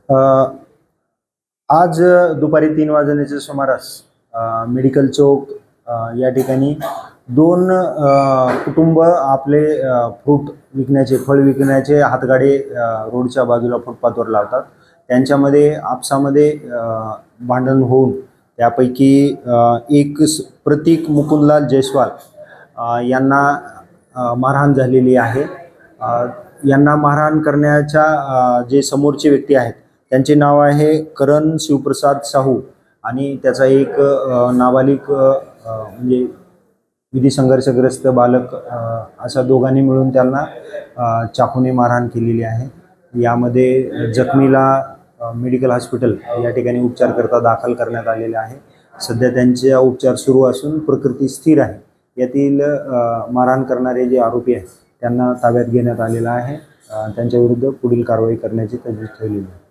अ, आज दुपारी 3 वाजण्याच्या सुमारास मेडिकल चौक या ठिकाणी दोन कुटुंब आपले फ्रूट विकण्याचे, फळ विकण्याचे हातगाडे रोडच्या बाजूला फुटपाथवर लावतात. त्यांच्यामध्ये आपसामध्ये भांडण होऊन त्यापैकी एक प्रतीक मुकुंदलाल जयस्वाल यांना मारहाण झालेली आहे. यांना मारहाण करण्याच्या जे समोरचे व्यक्ती आहेत त्यांचे नाव आहे करण शिवप्रसाद साहू आणि त्याचा एक नाबालिक म्हणजे विधी संघर्षग्रस्त बालक अशा दोघांनी मिळून त्यांना चाकूने मारहाण केलेली आहे. यामध्ये जखमीला मेडिकल हॉस्पिटल या ठिकाणी उपचारकरता दाखल करण्यात आलेले आहे. सध्या त्यांचे उपचार सुरू असून प्रकृती स्थिर आहे. यातील मारहाण करणारे जे आरोपी आहेत त्यांना ताब्यात घेण्यात आलेला आहे. त्यांच्याविरुद्ध पुढील कारवाई करण्याची तजवीज ठेवलेली आहे.